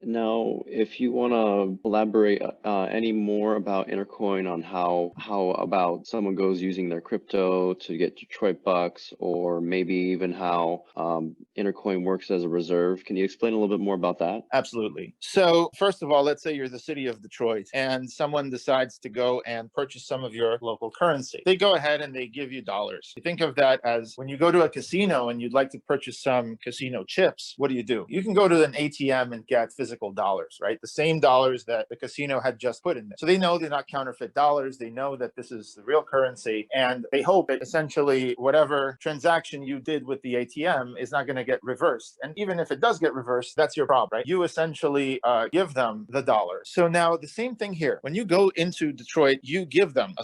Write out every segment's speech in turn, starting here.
Now, if you want to elaborate any more about Intercoin on how about someone goes using their crypto to get Detroit bucks, or maybe even how Intercoin works as a reserve, can you explain a little bit more about that? Absolutely. So first of all, let's say you're the city of Detroit and someone decides to go and purchase some of your local currency. They go ahead and they give you dollars. You think of that as when you go to a casino and you'd like to purchase some casino chips, what do? You can go to an ATM and get physical dollars, right? The same dollars that the casino had just put in there. So they know they're not counterfeit dollars. They know that this is the real currency, and they hope that essentially whatever transaction you did with the ATM is not going to get reversed. And even if it does get reversed, that's your problem, right? You essentially give them the dollar. So now the same thing here. When you go into Detroit, you give them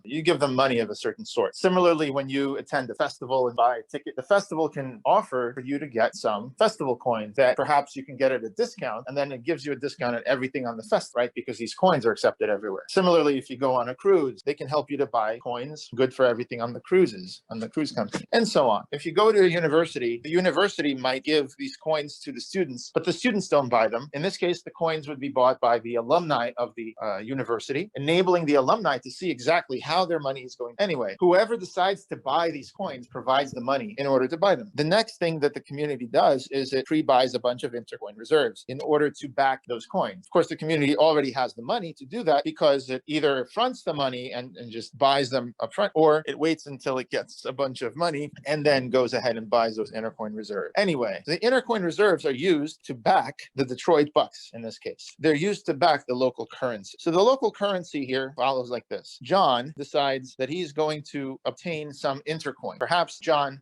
you give them money of a certain sort. Similarly, when you attend a festival and buy a ticket, the festival can offer for you to get some festival coins that perhaps you can get at a discount, and then it gives you a discount on everything on the fest, right? Because these coins are accepted everywhere. Similarly, if you go on a cruise, they can help you to buy coins good for everything on the cruises, on the cruise company, and so on. If you go to a university, the university might give these coins to the students, but the students don't buy them. In this case, the coins would be bought by the alumni of the university, enabling the alumni to see exactly how their money is going. Anyway, whoever decides to buy these coins provides the money in order to buy them. The next thing that the community does is it pre-buys a bunch of Intercoin reserves in order to back those coins. Of course, the community already has the money to do that because it either fronts the money and just buys them up front, or it waits until it gets a bunch of money and then goes ahead and buys those Intercoin reserves. Anyway, the Intercoin reserves are used to back the Detroit bucks in this case. They're used to back the local currency. So the local currency here follows like this. John decides that he's going to obtain some Intercoin. Perhaps John,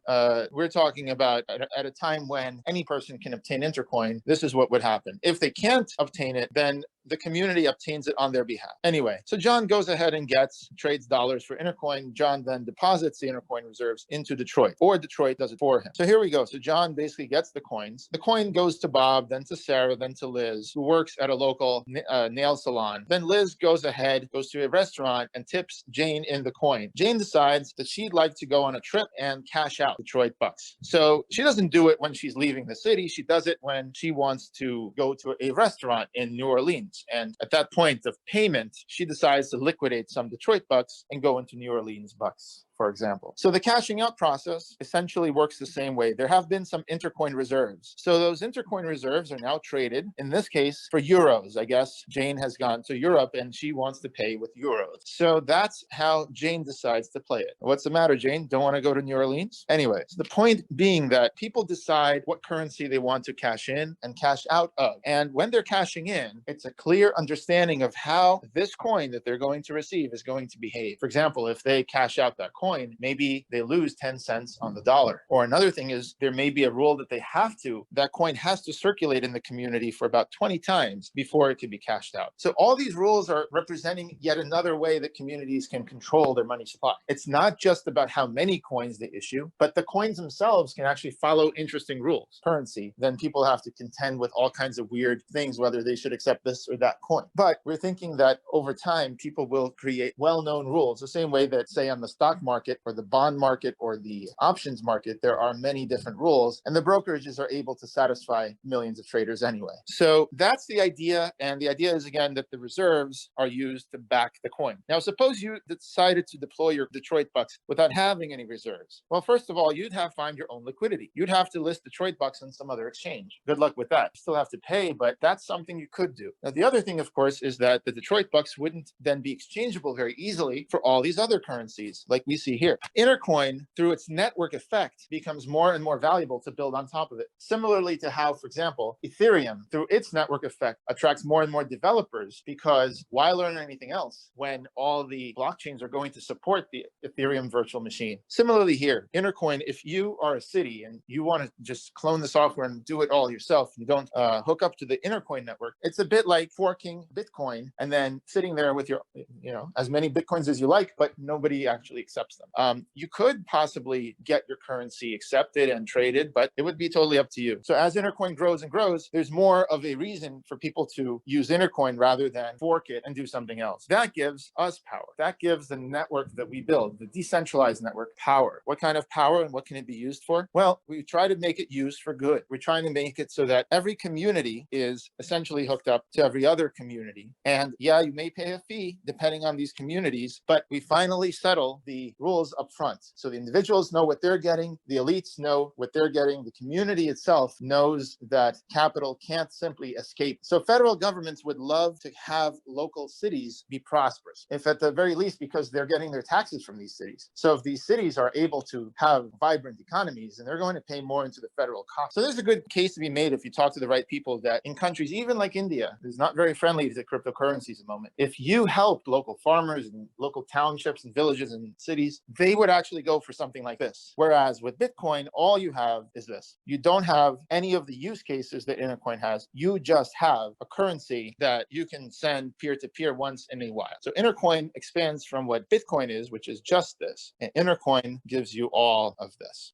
we're talking about at a time when any person can obtain Intercoin, this is what would happen. If they can't obtain it, then the community obtains it on their behalf. Anyway, so John goes ahead and trades dollars for Intercoin. John then deposits the Intercoin reserves into Detroit, or Detroit does it for him. So here we go. So John basically gets the coins. The coin goes to Bob, then to Sarah, then to Liz, who works at a local nail salon. Then Liz goes to a restaurant and tips Jane in the coin. Jane decides that she'd like to go on a trip and cash out Detroit bucks. So she doesn't do it when she's leaving the city. She does it when she wants to go to a restaurant in New Orleans. And at that point of payment, she decides to liquidate some Detroit bucks and go into New Orleans bucks, for example. So the cashing out process essentially works the same way. There have been some Intercoin reserves. So those Intercoin reserves are now traded, in this case, for euros. I guess Jane has gone to Europe and she wants to pay with euros. So that's how Jane decides to play it. What's the matter, Jane? Don't want to go to New Orleans? Anyway, so the point being that people decide what currency they want to cash in and cash out of. And when they're cashing in, it's a clear understanding of how this coin that they're going to receive is going to behave. For example, if they cash out that coin, maybe they lose 10 cents on the dollar. Or another thing is there may be a rule that that coin has to circulate in the community for about 20 times before it can be cashed out. So all these rules are representing yet another way that communities can control their money supply. It's not just about how many coins they issue, but the coins themselves can actually follow interesting rules. Currency, then people have to contend with all kinds of weird things, whether they should accept this or that coin. But we're thinking that over time, people will create well-known rules, the same way that, say, on the stock market or the bond market or the options market, there are many different rules, and the brokerages are able to satisfy millions of traders anyway. So that's the idea. And the idea is, again, that the reserves are used to back the coin. Now, suppose you decided to deploy your Detroit bucks without having any reserves. Well, first of all, you'd have to find your own liquidity. You'd have to list Detroit bucks on some other exchange. Good luck with that. You still have to pay, but that's something you could do. Now, the other thing, of course, is that the Detroit bucks wouldn't then be exchangeable very easily for all these other currencies, like we see here. Intercoin, through its network effect, becomes more and more valuable to build on top of it. Similarly to how, for example, Ethereum, through its network effect, attracts more and more developers, because why learn anything else when all the blockchains are going to support the Ethereum virtual machine? Similarly here, Intercoin, if you are a city and you want to just clone the software and do it all yourself, you don't hook up to the Intercoin network, it's a bit like like forking Bitcoin and then sitting there with your, as many Bitcoins as you like, but nobody actually accepts them. You could possibly get your currency accepted and traded, but it would be totally up to you. So as Intercoin grows and grows, there's more of a reason for people to use Intercoin rather than fork it and do something else. That gives us power. That gives the network that we build, the decentralized network, power. What kind of power and what can it be used for? Well, we try to make it used for good. We're trying to make it so that every community is essentially hooked up to every other community. And yeah, you may pay a fee depending on these communities, but we finally settle the rules up front. So the individuals know what they're getting, the elites know what they're getting, the community itself knows that capital can't simply escape. So federal governments would love to have local cities be prosperous, if at the very least because they're getting their taxes from these cities. So if these cities are able to have vibrant economies, and they're going to pay more into the federal cost. So there's a good case to be made if you talk to the right people that in countries, even like India, is not very friendly to cryptocurrencies at the moment. If you helped local farmers and local townships and villages and cities, they would actually go for something like this. Whereas with Bitcoin, all you have is this. You don't have any of the use cases that Intercoin has. You just have a currency that you can send peer-to-peer once in a while. So Intercoin expands from what Bitcoin is, which is just this. And Intercoin gives you all of this.